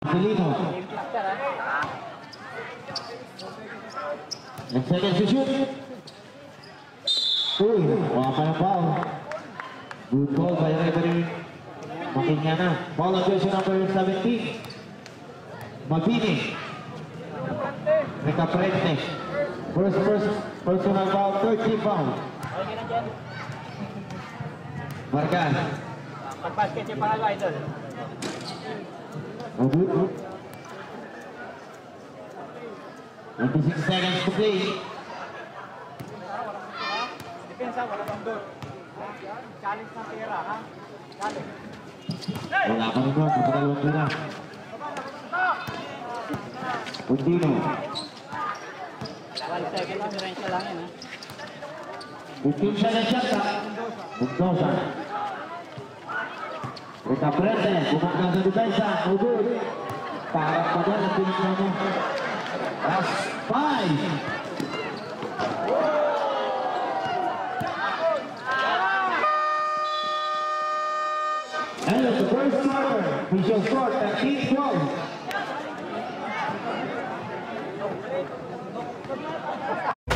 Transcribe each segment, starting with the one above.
Pilino. And second to shoot. Uy, wala pa ng foul. Good ball by referee Makinyana. Foul on jersey number 17. Mabini. Recaprente. First personal foul, 13 foul. Margan. Pag-basket yung pangalawa, idol. Oh, good. 26 seconds to play. Depensa, wala bang doon. Challenge ng pera, ha? Challenge. Wala ka rin doon, kapag-alawang doon na. Puntino. 1 second lang, range lang yan, ha? 15 seconds shot, ha? Mendoza. Recaprente, bumakang sa depensa, no good. Parang pa dyan ang pinignan mo. That's 5. And the first quarter, we shall start at 8-12.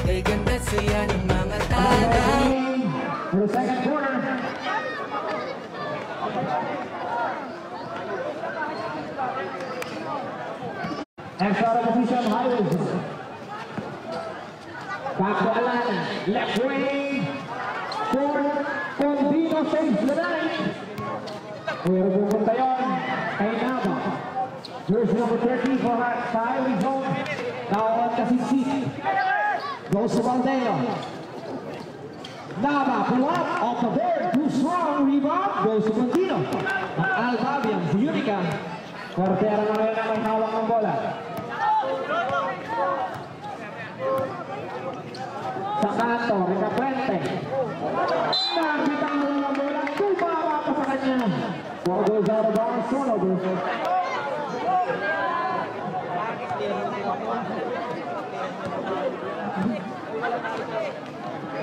Kay ganda siya ng mga tagay. For the second quarter. And start of position, Highways. Back to Alana, left wing. For Condino saves the night. Pero pupunta yun kay Nava. Jersey number 13 for Highway Zone. Now on Kasisi. Goes to Valdeo. Nava pull up off the board. Too strong. Rebound. Goes to Condino. Ang Albabian si Unica. Cortera na rin ang may hawak ng bola. Sa kanto, Recaprente. Nakita mo ng bola. Tumama pa sa kanya. Ball goes out of bounds. Turnover.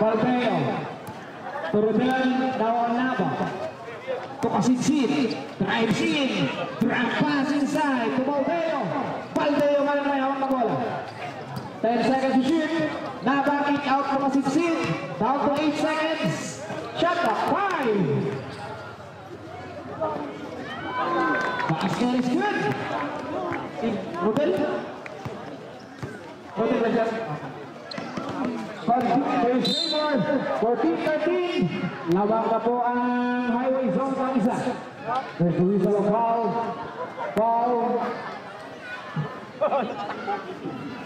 Valdeo. Turunan daw ang Nava. Kupasitsit. Drives in. Drag pass inside to Valdeo. Valdeo man may hawak na bola. 10 seconds to shoot. Nava kick out Kupasitsit. Down to 8 seconds. Shot up. 5. Basket is good. Rodel. Rodel na siya. 14-13. Lawak na po ang Highway Zone ng isa. There's the whistle of foul. Foul.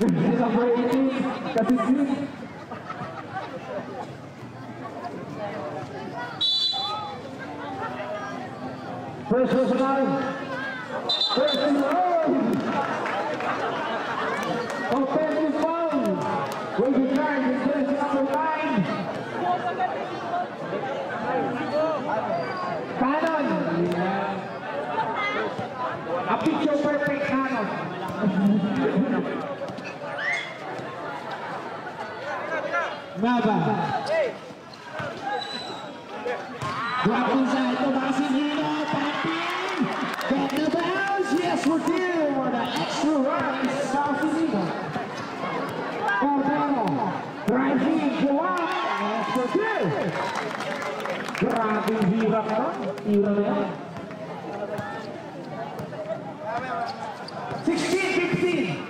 This number 18. Kasi good. First personal. First in the row. Offensive foul. Will be trying to finish number 9. Cannon. A picture perfect Cannon. Nava. Drop inside to Basilino. Pamping. Get the bounce. Yes, we're due for the extra run. Basilino. Cordero. Driving. Go up. Yes, we're due. Grabe hirap na. Hirap na yan. 16-15.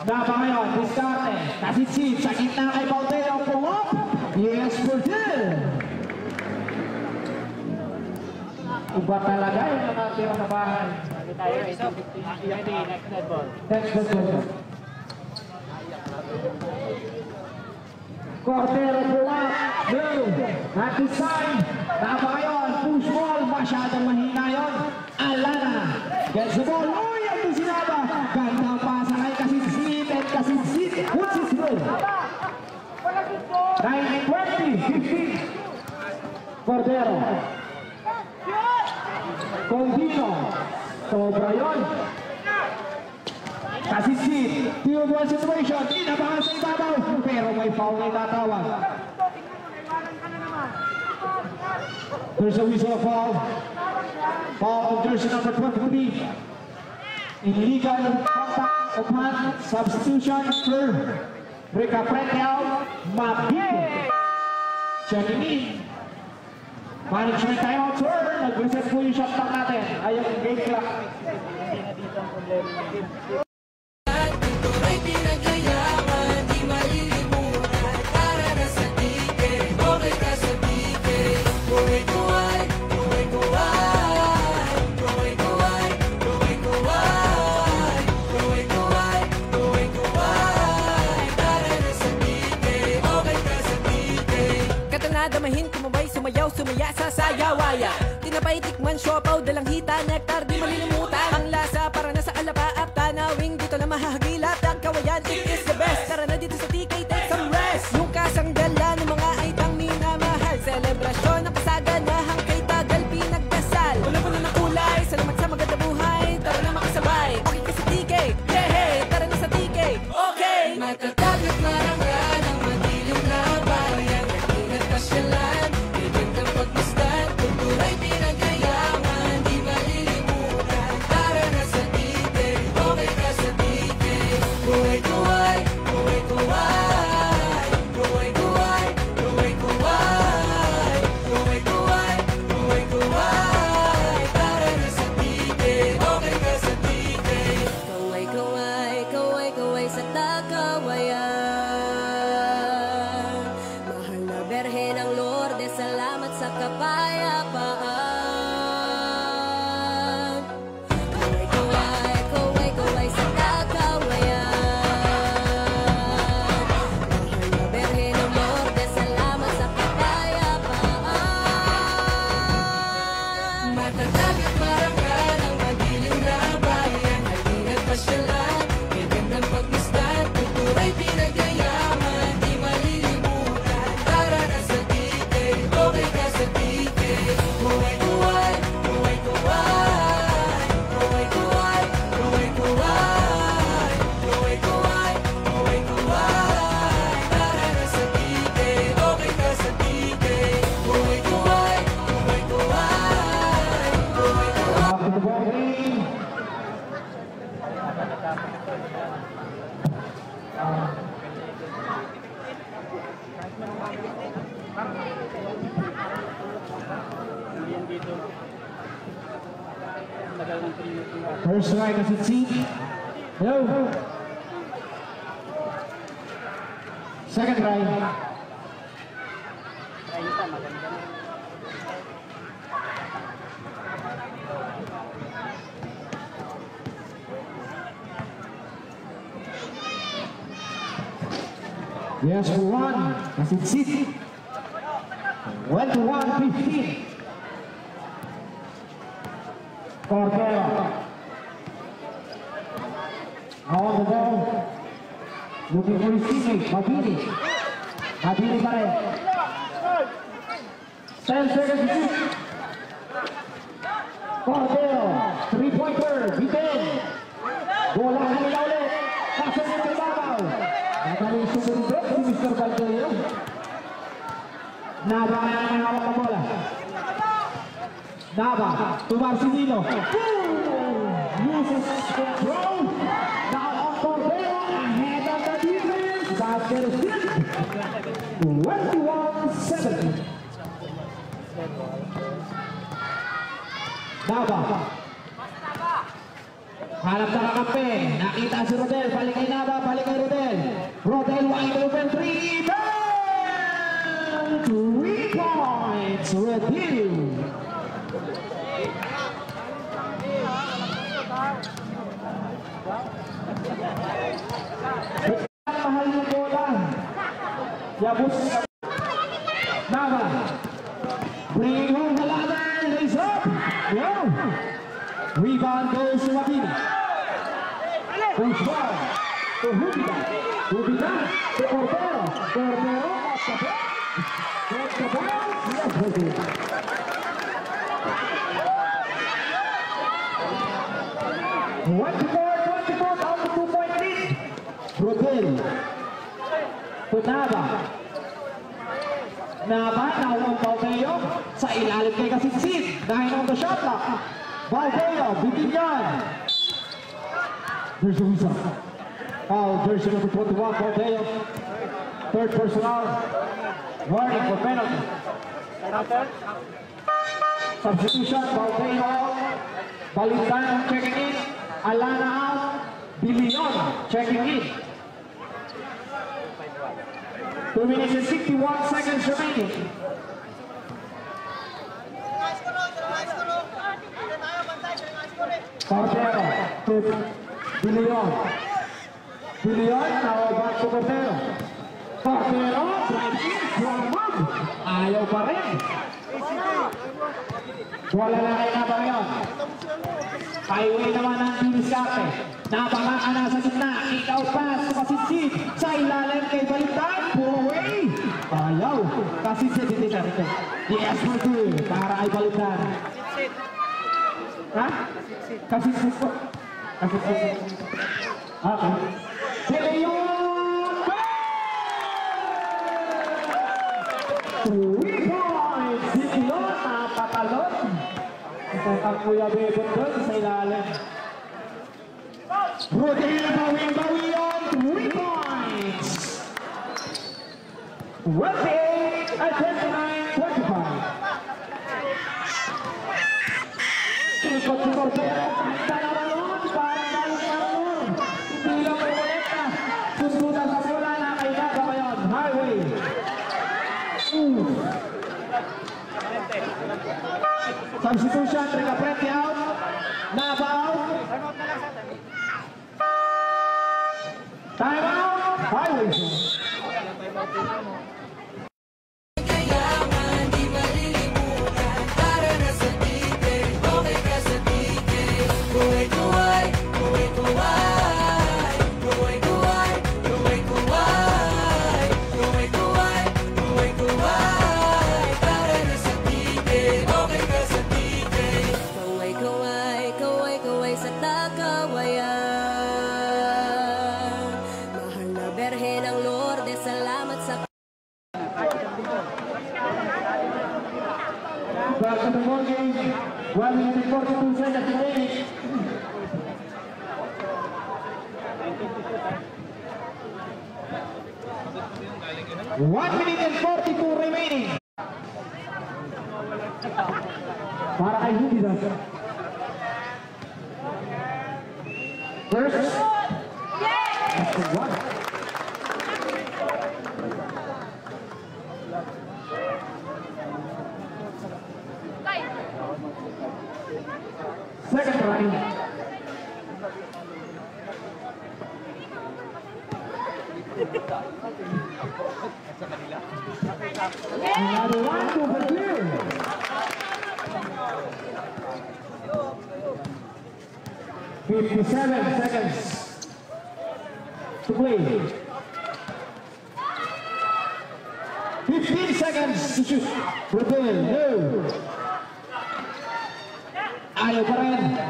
Nava ngayon. Discarte. Kasitsit. Sa gitna kay Valdeo. Pull up. Yes, we're due. Iba talaga yung mga tira sa bahay. Sabi tayo, 18-15. Next net ball. Next ball. Cordero pula. No. At this time, Nava ngayon. Push ball. Masyadong mahina yun. Alana. Gets the ball. Uy, ito si Nava. Gandang pasa kay Kasitsit. And Kasitsit. What's his goal? 9-20. 15. Cordero. Condino. Sobra yun. Kasitsit. 2-1 situation. Inabahan sa ibabaw. Pero may foul na itatawag. There's a whistle of foul. Foul on jersey number 23. illegal contact upon substitution for Rica Pretel Mabie. Checking in. Management timeout, sir. Nag-reset po yung shot clock natin. Ay, yung game clock. Hindi na dito ang problema ng team. Tuloy pinaglayaman, di malilimutan. Para na sa ticket, okay ka sa ticket. Kuway-kuway, kuway-kuway. Kuway-kuway, kuway-kuway. Kuway-kuway, kuway-kuway. Para na sa ticket, okay ka sa ticket. Katanadamahin, kumabay, sumayaw, sumaya sa sayawaya. Tinapay, tikman, siopaw, dalang hita, nektar, di malilimutan. Ang lasa para na sa alapaap, tanawing dito na mahahagilap. Kawayan, it is the best. Tara na dito sa TK, take some rest. Yung kasanggala ng mga aitang minamahal. Selebrasyon ng kasaganahang kay tagal pinagdasal. Wala mo na ng kulay, salamat sa maganda buhay. Tara na makasabay, okay ka sa TK. Yeah, hey, tara na sa TK. Okay! Matatag at marangal ang madilim na bayan. Ingat pasyalan, bigyan ng pagmasdan. Kultura'y pinagayaman, di malilimutan. Tara na sa TK, okay ka sa TK. Kuway-kuway, kuway-kuway. Kuway-kuway, kuway-kuway. Kuway-kuway, kuway-kuway. Tara na sa TK, okay ka sa TK. Kuway-kuway, kuway-kuway sa Takawayan. Mahal na Berhe ng Lourdes, salamat sa kapayapaan. Kuway-kuway, kuway-kuway sa Takawayan. Mahal na Berhe ng Lourdes, salamat sa kapayapaan. Matatag at marangal ang madilim na bayan. Halina't pasyalan, gandang pagmasdan. Kultura'y pinagayaman, di malilimutan. Tara na sa TK, okay ka sa TK. Kuway-kuway, kuway-kuway. Kuway-kuway, kuway-kuway. Kuway-kuway, kuway-kuway. Tara na sa TK, okay ka sa TK. Kuway-kuway, kuway-kuway. Kuway-kuway. After the ball game. Hindi yan dito. Ang tagal ng 3 minutes yung bata. First right as it seat. Hello. Second right. Try nyo pa, maganda na. Yes, for one as it seat. Went to 1:15. Cordero. On the ball. Looking for his teammate, Mabini. Mabini pa rin. 10 seconds to shoot. Cordero. 3-pointer. Bitin. Bola kanila ulit. Pasok nila kay Babaw. Nagaling sumundok si Mr. Valdeo. Naba kaya naman hawak ang bola. Naba. To Marcelino. Uses control. Now on Cordero. Ahead of the defense. Basket is good. 21-7. Naba. Hanap na kakampi. Nakita si Rodel. Balik kay Naba. Balik kay Rodel. Rodel wide open 3. 3 points. Rodel. Mahal yung bola. Yabus. Naba. Bringing home the ladder. Lays up. Yo. Rebound goes to Mabini. Push ball to Hubida. Hubida to Cordero. Cordero off the ball. Off the ball. Yes, Hubida. Twenty-four down to 2-point lead. Rodel. To Naba. Naba, now on Valdeo. Sa ilalim kay Kasitsit. Dahil on the shot clock. Valdeo, bitin yan. There's the whistle. Foul, jersey number 21, Baldeo. Third personal. Warning for penalty. Substitution, Baldeo. Balitan checking in. Alana out. Bilion checking in. 2 minutes and 61 seconds remaining. Cordero to Bilion. Bilion, now back to Cordero. Cordero, drive in, Drummond. Ayaw pa rin. Wala na kayo na ba yun? Highway naman ang Diniscarte. Napaka ka na sa gitna. Ikaw pass, Kasidsid. Sa ilalim kay Balitan. Puro away. Ayaw. Kasidsid, hindi na rin. Yes, for two. Para ay Balitan. Ha? Kasidsid po. Kasidsid. Okay. Piliyon! 3 points! Piliyon, napatalon. Ito ang Kuya Bebon doon sa ilalim. Rodel, bawi yun. 3 points! 28 at 29-25. Ikot si Cordero. Kanta naman nun. Parang galing naman. Hindi lang may kolekta. Susunod sa bola na kay Naga ngayon. Highway. Substitution. Ricapreti out. Nava out. Time out. Highway. Back to the ball game. 1 minute and 42 seconds remaining. One minute and 42 remaining. Para kay Hudidas. First. One. Second round. Another one to the clear. 57 seconds to play. 15 seconds to shoot. Rodel, no. Ayaw pa rin.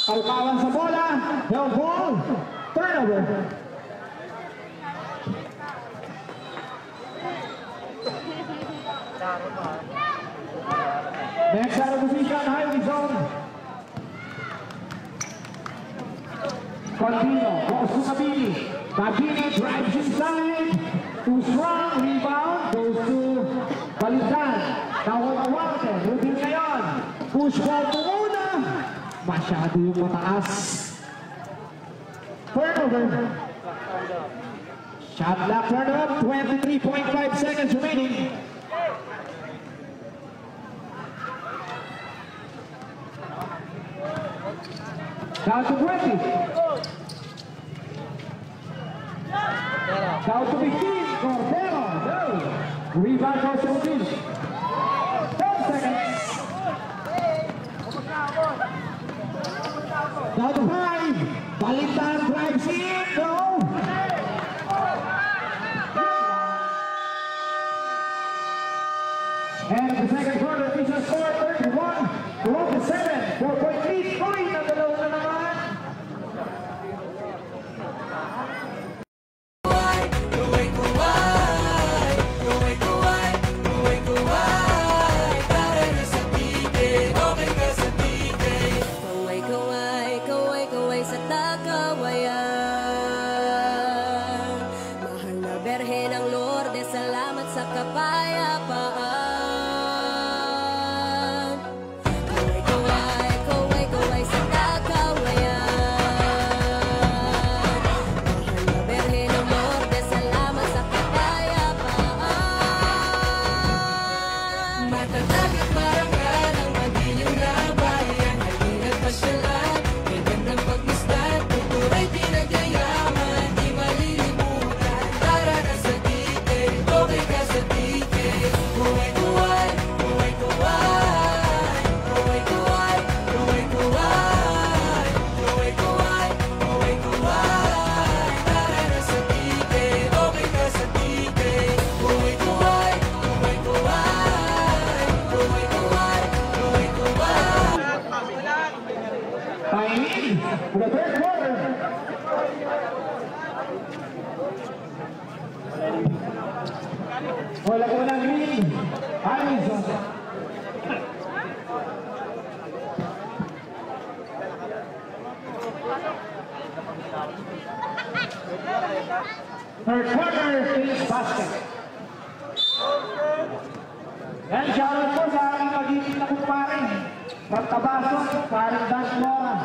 Kaukawan sa bola. No ball. Turnover. Next out of position, highway zone. Contino, goes to Mabini. Mabini drives inside. Too strong, rebound, goes to Balitan. Nawawawarte, Rubin ngayon. Push ball to muna. Masyado yung mataas. Turnover. Shot clock turnover. 23.5 seconds remaining. Down to 20. Down to 15. Cordero. No. Rebound goes to Rubin. 10 seconds. Down to 5. Balitan drives in. No. And the second quarter is a score 31-27. 4.8 point ang dalawa na naman. Kaway sa the third quarter. Wala ko ng green. Allison. Third quarter, Philips basket. Yan, shoutout po sa aking magiging na kumparin. From Tabaso, paring Dan Flora.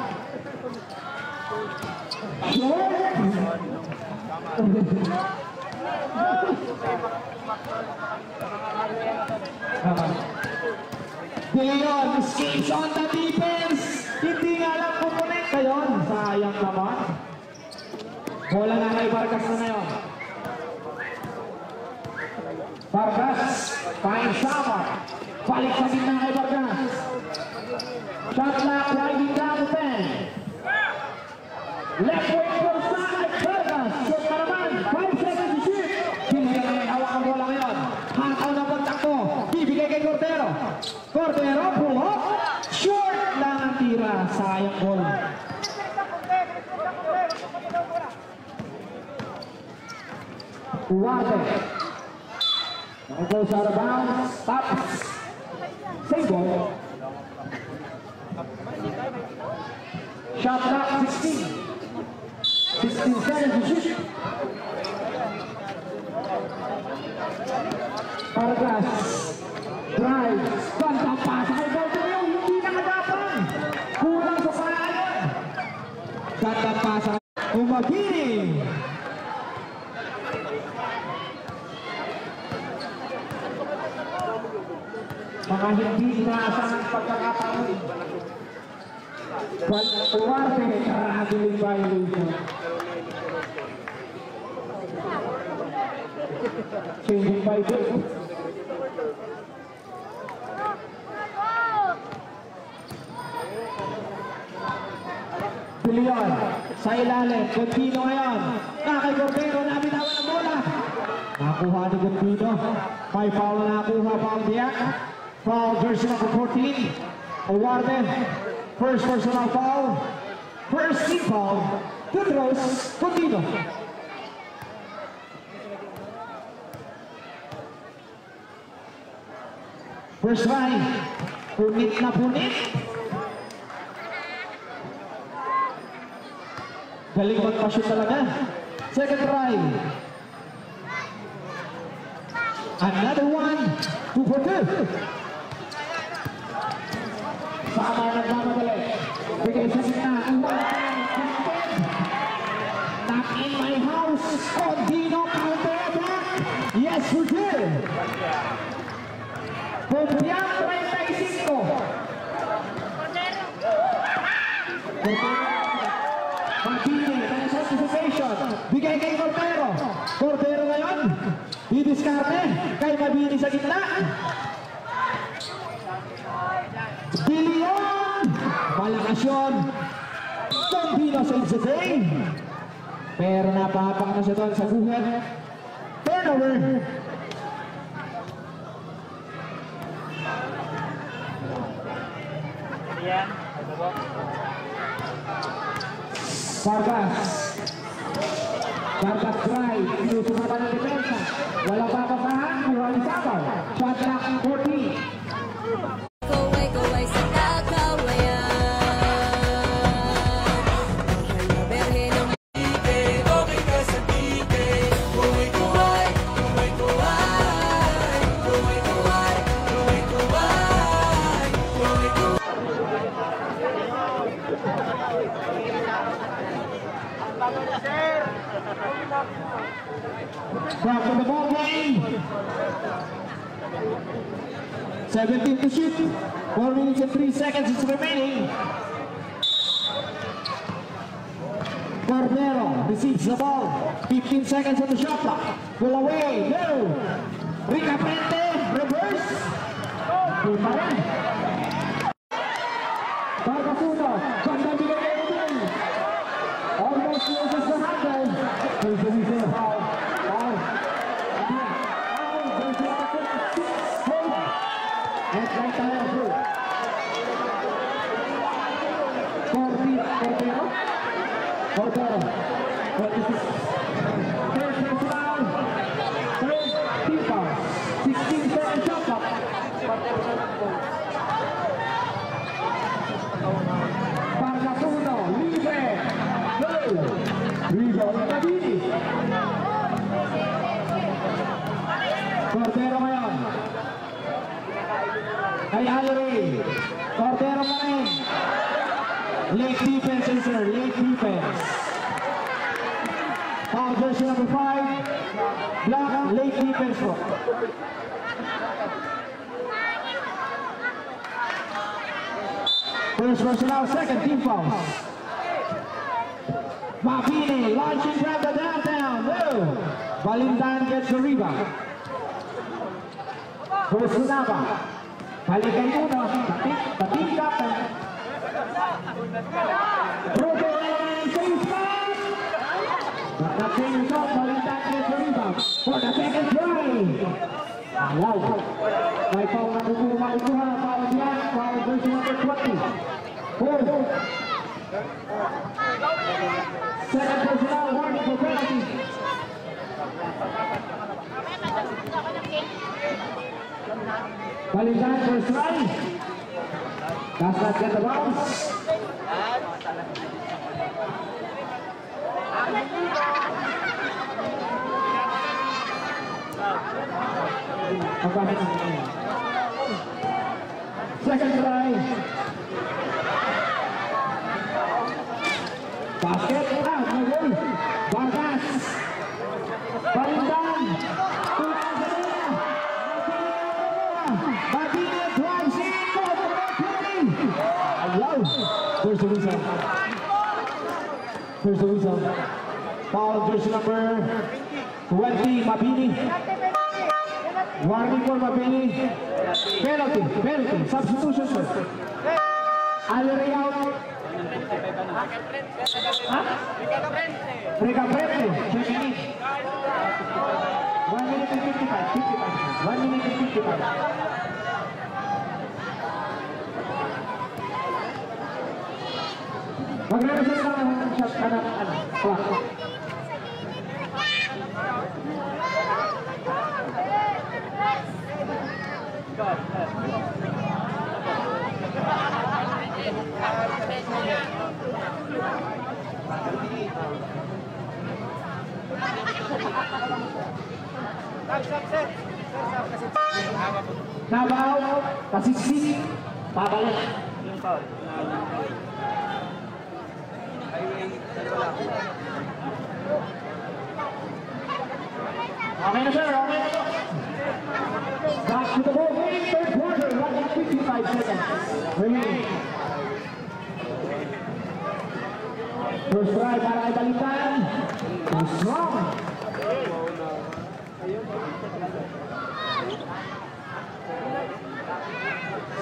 Dion, escapes on the defense. Hindi nga lang kukunik kayon. Sayang naman. Bola na kay Vargas na ngayon. Vargas, find Samar. Balik sa gitna kay Vargas. Shot clock driving down the 10. Left wing for side, Vargas. Shoot na naman, 5 seconds to shoot. Hindi na may hawak ang bola ngayon. Hakaw na kontakto. Bibigay kay Cordero. Cordero, pull up. Short lang ang tira. Sayang ball. Uwate. Now goes out of bounds. Stops. Save ball. Shot clock 16. 16 seconds to shoot. Vargas. Drive. Gandang pasa kay Baltimore. Hindi nakadapang. Kulang sa paraan. Gandang pasa. Umagini. Mga hindi inaasahan pagkakataon. Uwarte, traveling violation. Changing by day. Leon, sa ilalim, Contino ngayon. Kay Cordero, nabitawan ang bola. Nakuha ni Contino. May foul na nakuha pa ang diyak. Foul jersey number 14. Uwarte. First personal foul. First team foul. Kudros, Contino. First try. Punit na punit. Galing magpa-shoot talaga. Second try. Another one. 2 for 2. Sama nagmamadali. Bigay sa gitna. Knock in my house. Contino counter attack. Yes, we did. Pumpiang 35. Matini, nice anticipation. Bigay kay Cordero. Cordero ngayon. Didiskarte. Kay Mabini sa gitna. Bilion. Malakas yun. Contino saves the day. Pero napapak na siya doon sa buhat. Turnover. Vargas. Vargas drive. Pinusumapan ng depensa. Walang babasahan. Kuha ni Samar. Shot clock 14. Kaway-kaway sa kakawayan. Mahal na berhe ng tite. Okay ka sa tite. Kuway-kuway, kuway-kuway. Kuway-kuway, kuway-kuway. Kuway-kuway. Back to the ball game. 17 to shoot. 4 minutes and 3 seconds is remaining. Cordero receives the ball. 15 seconds on the shot clock. Pull away. No. Rica Prente. Reverse. Puta rin. Vargas uno. Ganda bigay kayo din. Almost closes the handle. There's the reason how. Let's right tayo. Cordero. Cordero. First round. Third team foul. 16-second shot clock. Vargas 1, libre. Goal. Rebound Mabini. Cordero ngayon. Kay Allery. Cordero pa rin. Late defense, sir. Late defense. Foul jersey number 5. Black, late defense po. First personal, second team foul. Mabini launching from the downtown. No. Valentin gets the rebound. First Nava. Balik kay Uno. The team captain. Broken line, safe pass. But the same result, Valentin gets the rebound. For the second try. Wow. May foul na makukuha. Foul yan. Foul version number 20. Four. Second personal warning for penalty. Valentin first try. Does not get the bounce. Second try. Basket out, no goal. Vargas. Valentin. Mabini drives in. Wow. There's the whistle. There's the whistle. Foul jersey number 20, Mabini. Warning for Mabini. Penalty. Substitution, sir. Allery out. Recaprete. 2 minutes. 1 minute and 55. 1 minute and 55. Magre-reset lang ang shot clock. Nabaw, kasiksi, pabalik. Okay na, sir. Okay na po. Back to the ball game. Third quarter. Running 55 seconds. Remaining. First try para kay Valentin. Too strong.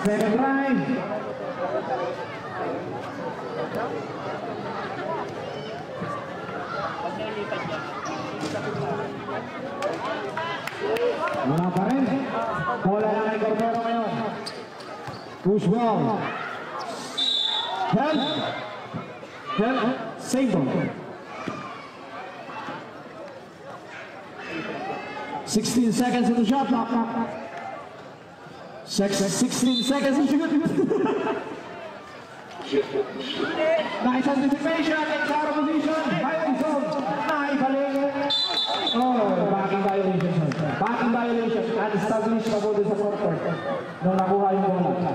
Second try. Wala pa rin. Bola na kay Cordero ngayon. Push ball. Help. Save ball. 16 seconds in the shot clock. 16 seconds in shoot. Nice anticipation. It's out of position. Fighting zone. Naibalik. Oh, backing violation. Backing violation. Unestablished na po din sa quarter. Nung nakuha yung bola.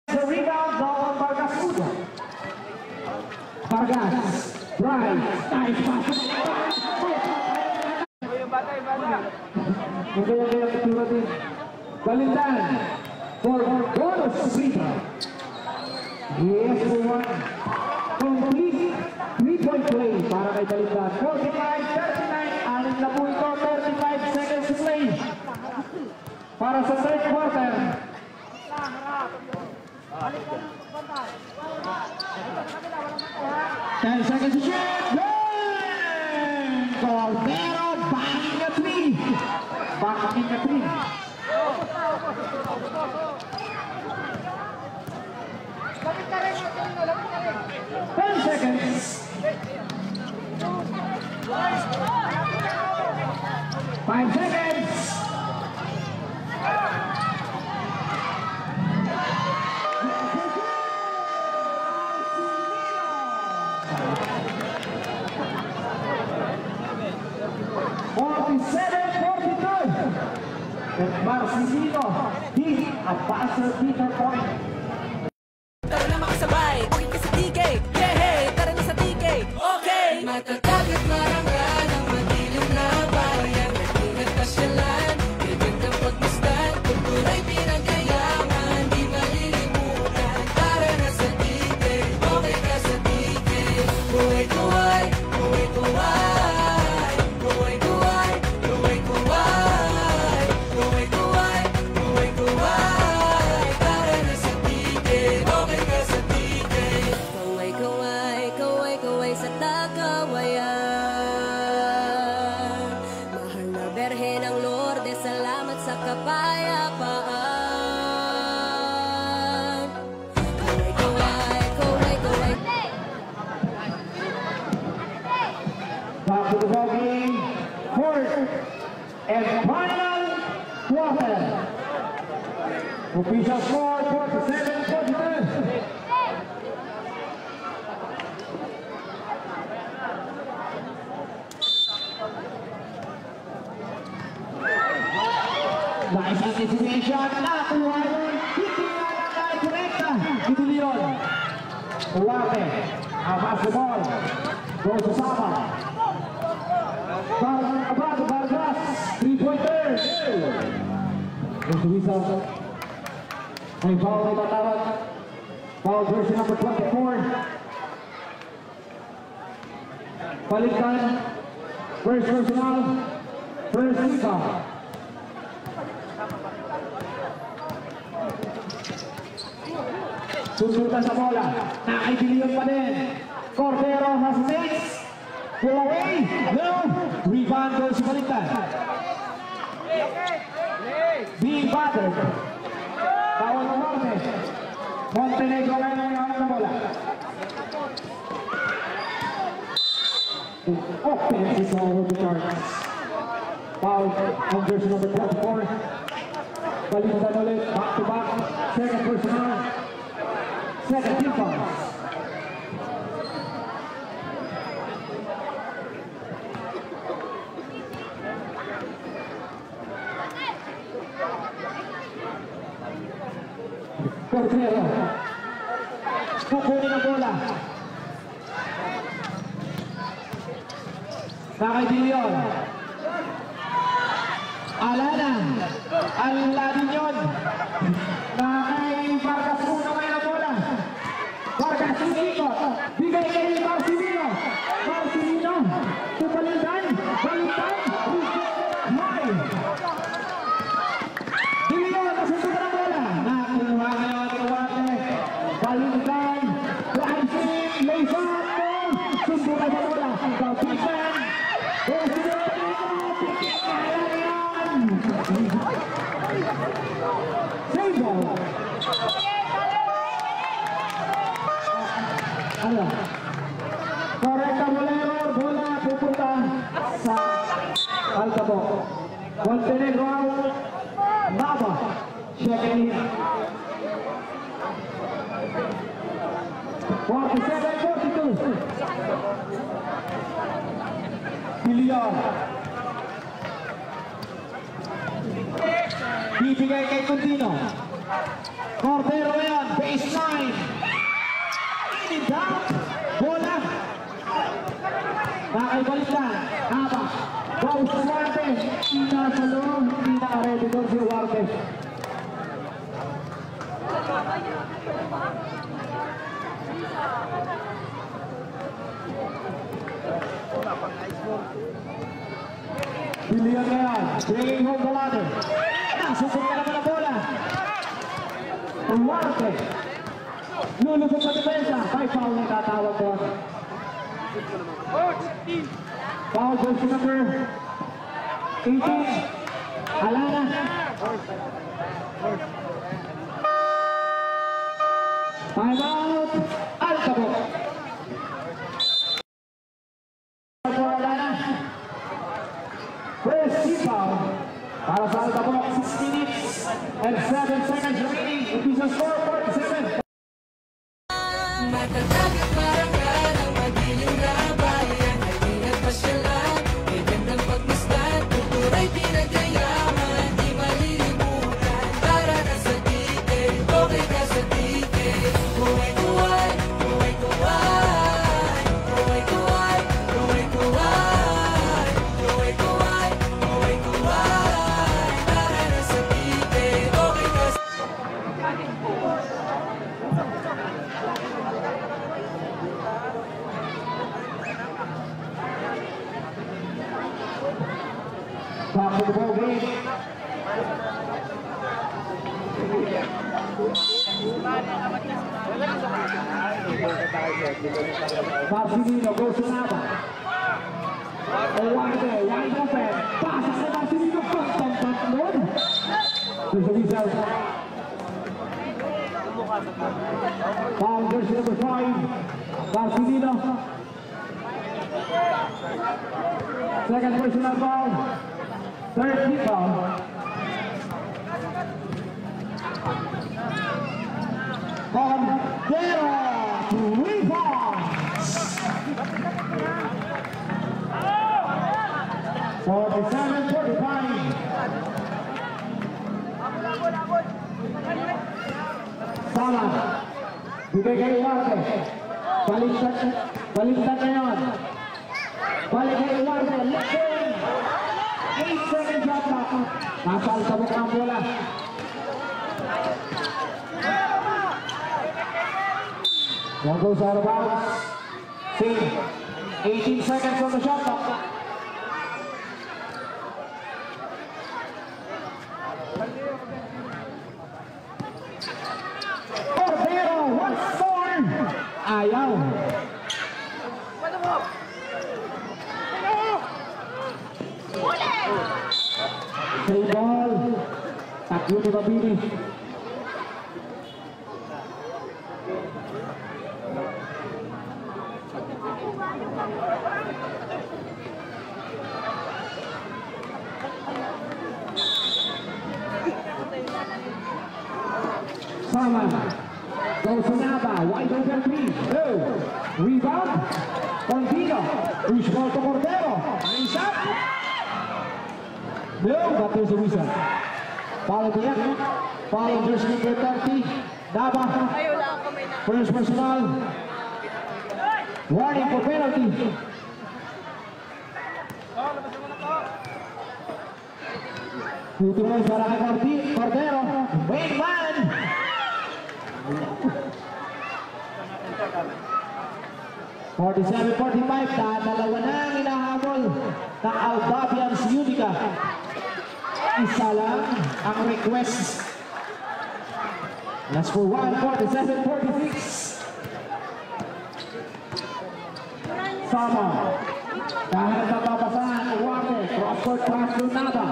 The rebound, Nolan Vargas. Vargas. Right. Nice pass. Valentin for bonus rebound. Yes, for one. Complete 3-point play para kay Valentin. 45-39. Anin na po ito. 35 seconds to play. Para sa third quarter. 10 seconds to shoot. Cordero backing a three. Backing a three. dito. He's a buzzer beater point. Tara na makasabay, bakit ka sa TK? Yeah, hey, tara na sa TK. Okay! Matatag at marangal ang madilim na bayan. Nag-ingat pasyalan, bigandang pagmasdan. Kultura'y pinagayaman, di malilimutan. Tara na sa TK, okay ka sa TK. Kuway-kuway, kuway-kuway. Kuway-kuway, kuway-kuway. Kuway-kuway, kuway-kuway. Tara na sa TK, okay ka sa TK. Kaway-kaway, kaway-kaway sa Takawayan. Mahal na Berhen ng Lourdes, salamat sa kapayapaan. Kaway-kaway, kaway-kaway. Back to the ball game. Fourth and final quarter. Official score 47-42. Nice anticipation. Nakuha yun. Hindi na direkta. Dito Leon. Duarte. Ang basketball. Goes to Saba. Abato Vargas. 3-pointer. Goes to Rizal. May foul na matawag. Foul version number 24. Balikan. First personal. First rebound. Susundan sa bola. Nakaibiliyon pa din. Cordero has 6. Pull away. No. Rebound goes to Balikan. Being battered. Bawal ng Norte. Montenegro ngayon ang hawak ng bola. Offense is all over the charts. Foul on version number 24. Balikan ulit. Back to back. Second personal. Second team foul. Cordero. Kukunin ang bola. Nakaibiliyon. Alanan. Aladin yun. Nakay Vargas muna ngayon ang bola. Vargas sunikot. Bigay kay Marcelino. Marcelino. Tupalitan. Balitan. May. Biliyon. Nasusunod ang bola. Nakuha ngayon ang Duarte. Balitan. Rancin. Layson. Susunod ang bola. Kapitan. Save ball. Ano? Correct ang bola pupunta sa Altabo. Montenegro out. Nava. Check in. 47-42. Bilion. Bibigay kay Contino. Cordero yan, baseline. In and out. Bola. Nakaibalik na. Haba. Wow, sa Duarte. Hindi na sa loob. Hindi naka-ready doon si Duarte. Bilion na yan. Bringing home the ladder. Nasusunod naman ang bola. Duarte. Lulusot sa depensa. May foul na tatawag doon. Foul goes to number 18. Alana. Time out. Altabo. First foul. Para sa Altabo, 6 minutes and 7 seconds remaining. Official score 47. Matatag at marangal ang madilim na bayan. Nag-ingat pasyalan, may gandang pagmasdan. Kultura'y pinagayaman, di malilimutan. Marcelino goes to Nava. Wide open. Pasa kay Marcelino. Pagtampat nun. There's a result. Foul jersey number 5. Marcelino. Second personal foul. Third team foul. Condero to rebounds. 47-45. Sama. Bigay kay Iwarte. Baliktad ngayon. Balik kay Iwarte. Listen. 8-second shot clock. Nasal sa bukang bola. One goes out of bounds. See, 18 seconds on the shot clock. Cordero once more. Ayaw. Free ball. Takbo ni Mabini. Sama. Goes to Nava. Wide open three. No. Rebound. Contino. Push ball to Cordero. Hangs up. No, but there's a whistle. Foul again. Foul jersey number 30. Nava. First personal. Warning for penalty. Tutuloy para kay Cordero. Wait man. 47-45. Dalawa na ang inahabol ng Albabians Unica. Isa lang ang request. That's for 147-46. Sama. Dahil nababasahan ang Water. Cross-court pass to Nava.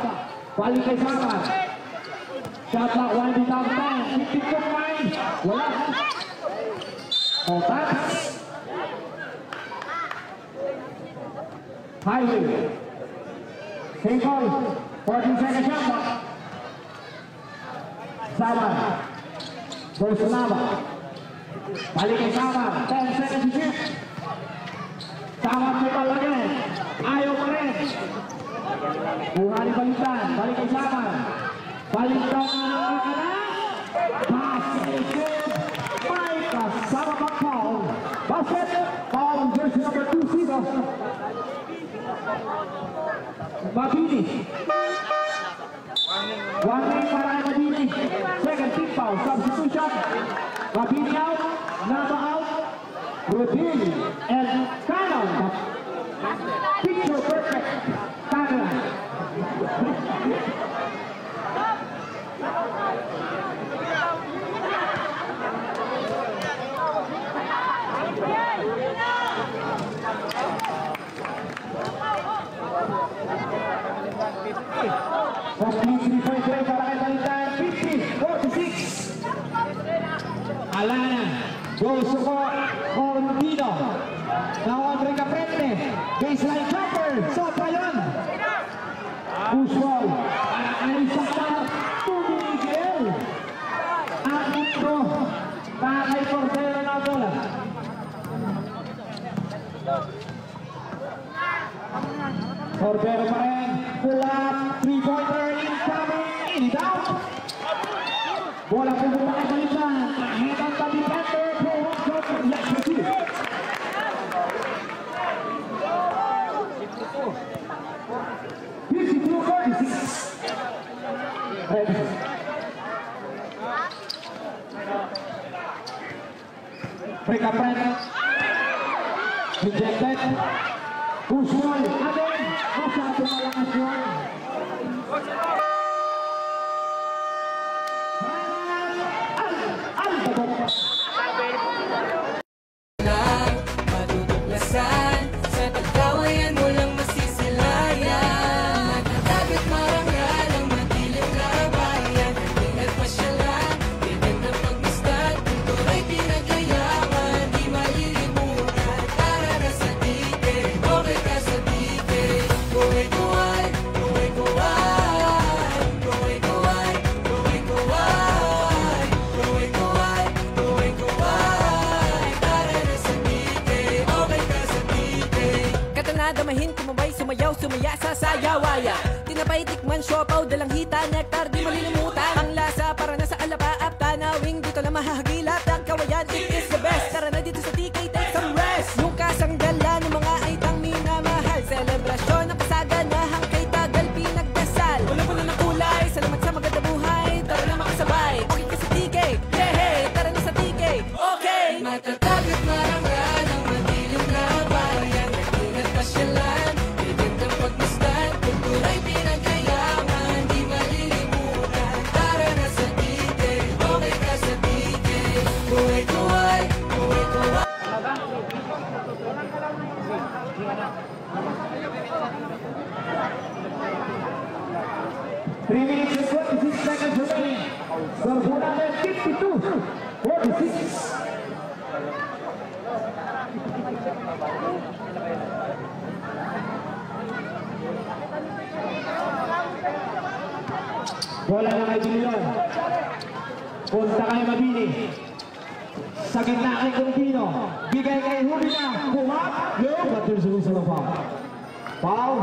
Balik kay Sama. Shot clock winding down time. 50-9. Wala. O pass. Highway. Same ball. 14 seconds shot clock. Sama. Goes to Nava. Balik kay Sama. 10 seconds to shoot. Sama po lagi. Ayaw pa rin. Buhali balitan. Balik kay Sama. Balitan na nakakanak. Basket. May kasama pang foul. Basket. Foul on jersey number 2 Sido. Mabini. Warning para kay Mabini. Second team foul. Substitution. Mabini out. Nava out. Rodin and Cannon. Picture perfect. Cannon. Para kay Balitan. 50-46. Alana goes to Condino. Now Andre Caprete. Baseline jumper. Sobra yun. Push ball. Alis sa tumigil. Ang ito. Para kay Cordero na bola. Cordero pa rin. Pull up. 3-pointer incoming. In it out. Bola pupunta kay Balitan. Ahead ang tabi defender. For one shot. Let's proceed. 52-46. Break up right. Rejected. Push ball. Again. Masyado malakas yun. Altabok. Matutuklasan sa pagkawayan mo lang masisilayan. Nagtatagit marangal ang madilim na bayan. Ingat pasyalan, bibig na pagmasdan. Kultura'y pinagayaman, di malilimutan. Tara na sa tike, okay ka sa tike. Kuway-kuway, kuway-kuway. Kuway-kuway, kuway-kuway. Kuway-kuway, kuway-kuway. Tara na sa tike, okay ka sa tike. Katanadamahin, kumabay, sumayaw, sumaya sa sayawaya. Tinapay, tikman, siopaw, dalang hita, nektar, di malilimutan. Ang lasa para na sa alapaap, tanawing dito na mahahagilap. Ang kawayan, it is the best. Tara na dito sa TK, take some rest. Yung kasanggalan ng mga aitang minamahal. Selebrasyon ng kasaganahang kay tagal pinagdasal. Wala na kulay, salamat sa maganda buhay. Tara na makasabay, okay ka sa TK. Yeah, hey, tara na sa TK, okay. Matatag at marangal ang madilim na bayan. Nag-ingat pasyalan, bibig ng pagmasdan. Kultura'y pinagayaman, di malilimutan. Tara na sa TK, okay ka sa TK. Kuway-kuway, kuway-kuway. 3 minutes and 26 seconds remaining. Score natin 52-46. Bola na kay Bilion. Punta kay Mabini. Sa gitna kay Kumpino. Bigay kay Julina. Kumap. Low. But there's a whistle of foul. Foul.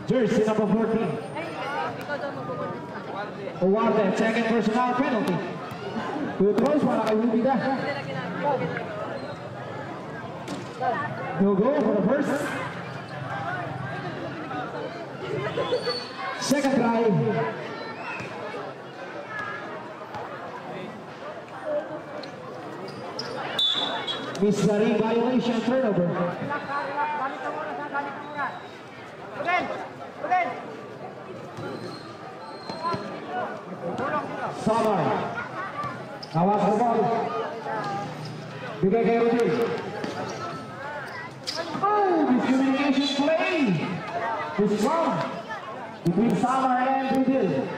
Jersey number 14. Awarded. Second personal penalty. 2 throws para kay Julina. No go for the first. Second try. Misleading violation turnover. Samar. Awas ke ball. Bigay kay Rodil. Oh, miscommunication play. This wrong between Samar and Rodil.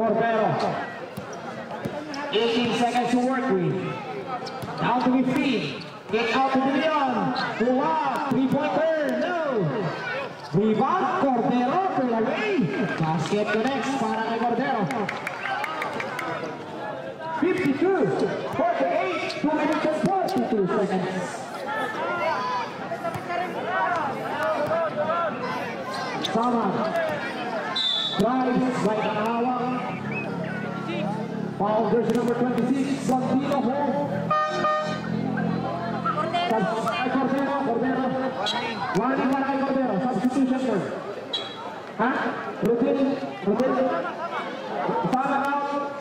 Cordero. 18 seconds to work with. Down to 15. Get out to Leon. Pull up. 3-pointer. No. Rebound. Cordero. Pull away. Basket connects para kay Cordero. 52-48. 2 minutes and 42 seconds. Sama. Drives by Anawang. Foul jersey number 26, Santino Hall. Cordero. Warning para kay Cordero. Substitution for. Ha? Rodil. Sana out.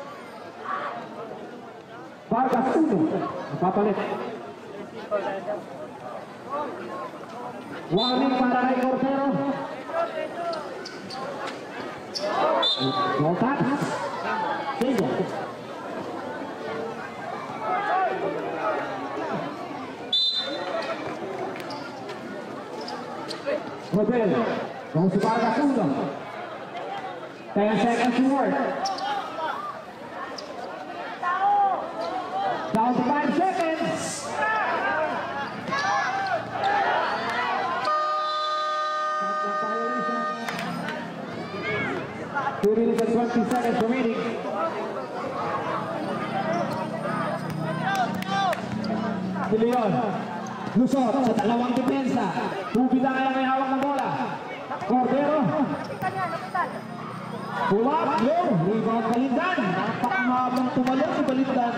Vargas 1. Papalit. Warning para kay Cordero. No touch. Single. Rodel. Vamos para Vargas 1. 10 seconds to work. Down to 5 seconds. Two minutes and 20 seconds remaining. De Leon. Lusot sa dalawang depensa. Pupita kaya may hawak ng bola. Cordero. Pull up, low. Rebound Balindan. Napakamahabang tumalong si Balindan.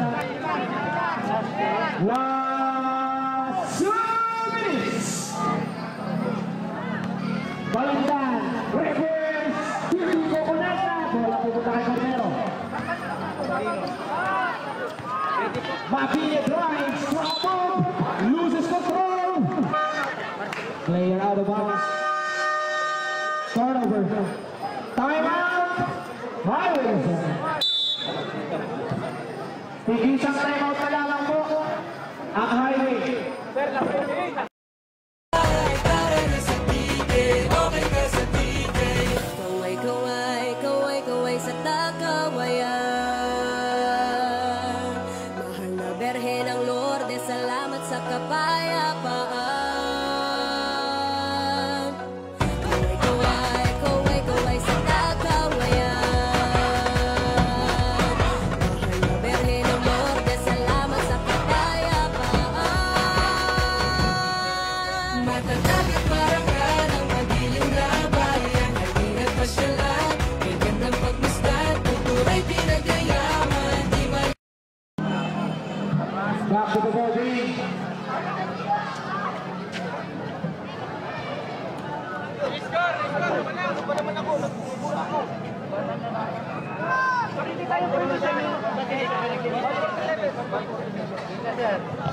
Last 2 minutes. Balindan. Reverse. Hindi ko na. Bola pupunta kay Cordero. Mapili drives. Loses control. Player out of bounds. Time out! Highway! Tigisang time out na lamang po ang highway. Para na sa tigay, okay ka sa tigay. Kaway, kaway, kaway, kaway sa takawayan. Mahal na Berhen ng Lourdes, salamat sa kapayapaan. Kaway, kaway, kaway, kaway sa takawayan. Mahal na Berhen ng Lourdes, salamat sa kapayapaan. Matatag at marangal ang madilim na bayan. Halina't pasyalan, may gandang pagmasdan. Tuturay pinagayaman, di man. Back to the ball game.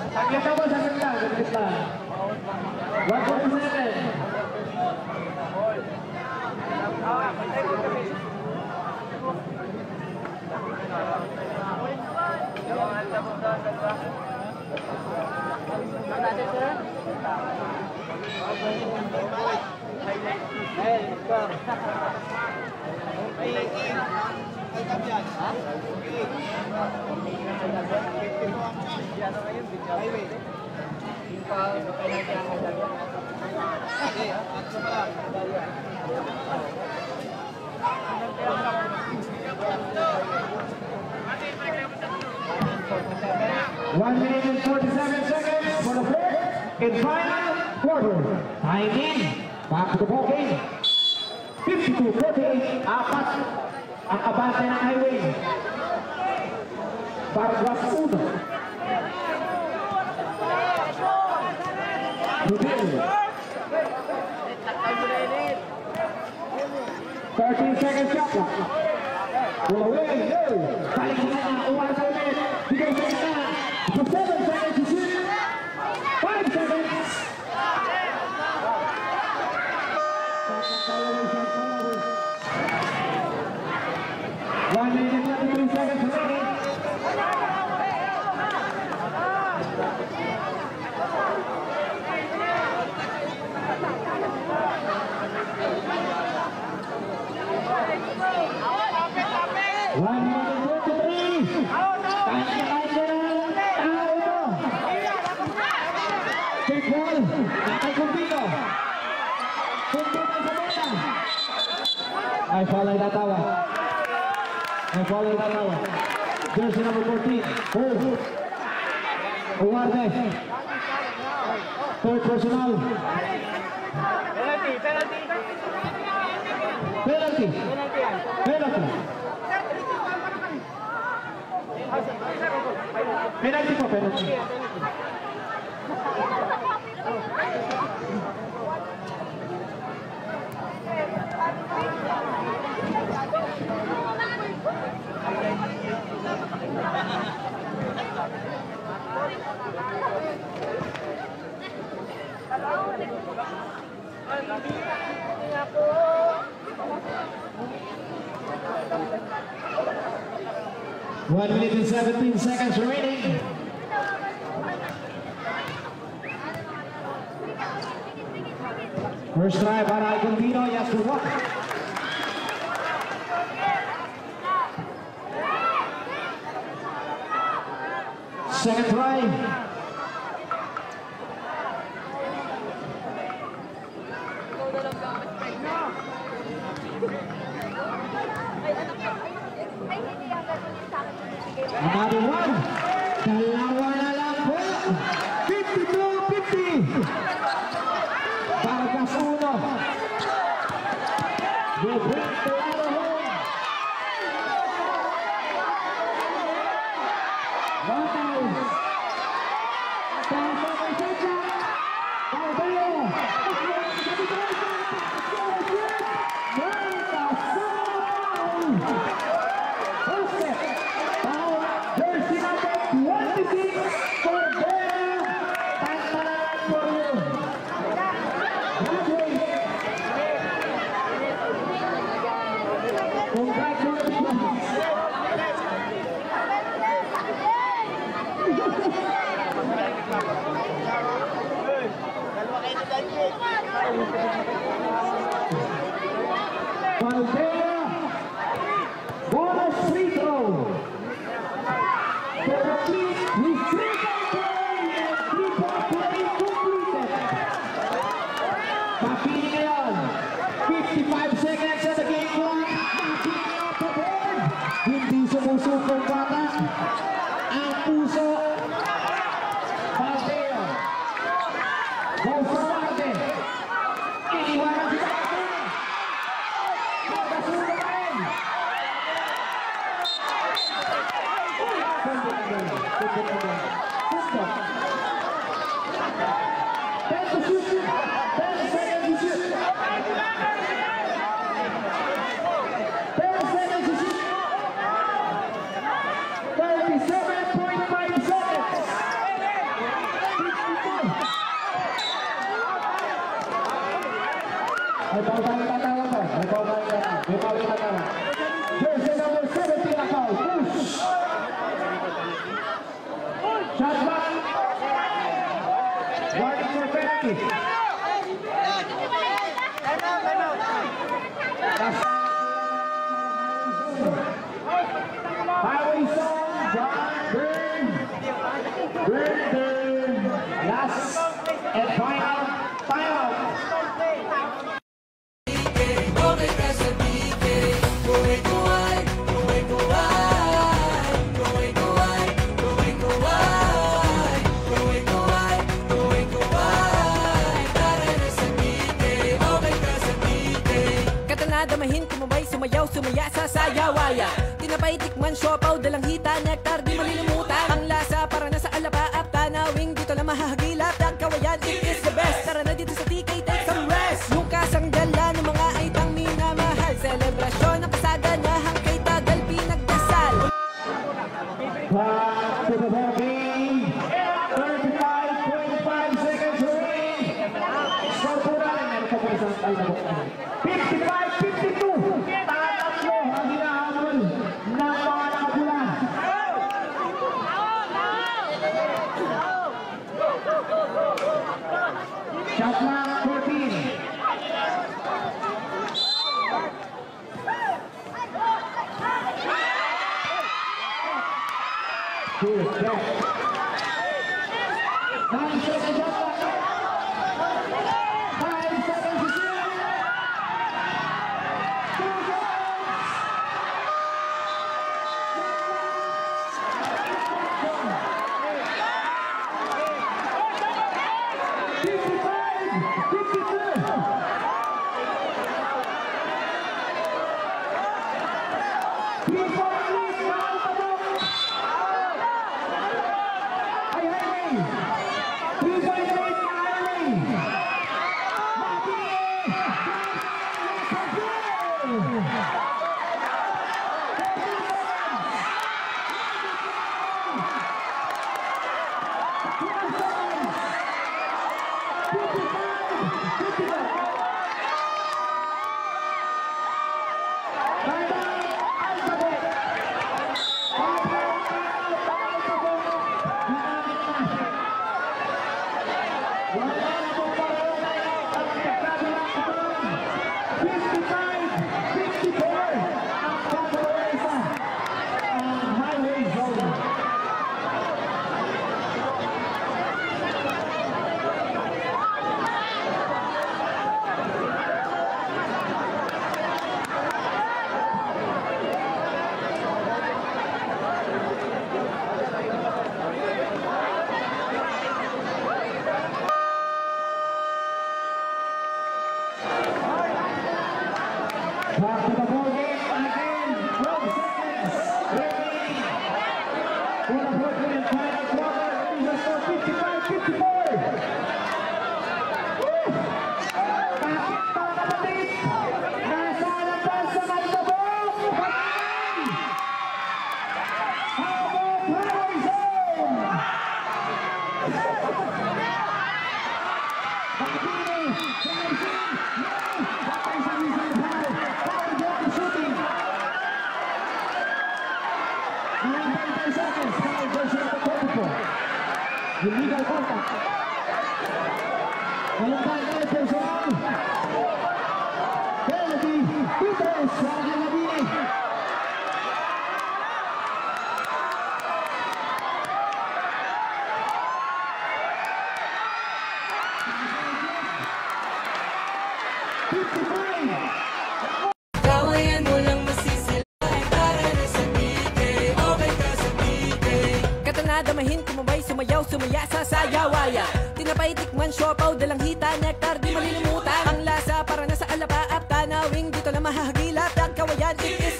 Saglit ako, saglit lang, saglit lang. 147. One minute and 47 seconds for the fourth and final quarter. Time in. Back to the ball game. 52-48. Apat ang abante ng highway. Paragraph 1. Rubin. 13 seconds shot clock. Pull away. No. Balik na na. Uwan sa ulit. Bigay sa isa. For 7 seconds to shoot. 5 seconds. 1 minute and 23 seconds remaining. One minute and 23. Take ball. Nakay Cumbino. Cumbino sa bola. Ay, foul ay natawa. Ay, foul ay natawa. Jersey number 14. Hold. Uwarde. Third personal. Penalty. Penalty. Penalty po, penalty. One minute and 17 seconds remaining. First try para Cumbino, yes to one. Second try. Another one. Dalawa na lang po. 52-50. Vargas 1. Will bring the other home. Valdea, bonus free throw. To complete his three-point play and three-point play completed. Papili ngayon, 55 seconds sa game clock. Papili ang pabor. Hindi sumusukong bata. Ang puso. Valdea. Goes for Marte. Iniwanan si Marte. Magkasulo pa rin. Jersey number 17 na foul. Push. Shot clock. Warning for penalty. Highway zone. John Byrne. Byrne. Last and final. Final. Okay ka sa BK. Kuway, kuway, kuway, kuway. Kuway, kuway, kuway, kuway. Kuway, kuway, kuway, kuway. Tara na sa BK. Okay ka sa BK. Katanadamahin, kumabay, sumayaw, sumaya sa sayawaya. Tinapay, tikman, siopaw, dalang hita, nektar, di malilimutan. Ang lasa para na sa alapaap, tanawing dito na mahahagilap. Dagkawayan, it is the best. Tara na dito sa TK, take some rest. Yung kasanggalan ng mga aitang minamahal. Selebrasyon ng kasaganahang kay tagal pinagdasal. Back to the ball game. 35.5 seconds remaining. Score po natin. 55-52. Tatatlo ang hinahabol ng mga nakapula. Shot clock 14. Good catch. 9 seconds shot clock. 5 seconds to shoot. 2 Back to the ball game again. 12 seconds remaining. For the Brooklyn final quarter, it is a score 55-54. Bakit pa kapatid? Nasa labas sa Magdabong. Habang highway zone. Bakini, Johnson, batay sa missile foul. Foul ball shooting. 9 seconds. Foul version of the 24. Illegal contact. Walang Sergio Labini. Kawayan mo lang masisilay para na sa pite, okay ka sa pite. Katanadamahin, kumabay, sumayaw, sumaya sa sayawaya. Tinapay, tikman, siopaw, dalang hita, nektar, di malilimutan. Ang lasa para na sa alapaap, tanawing dito na mahahagilap. Ang kawayan, it is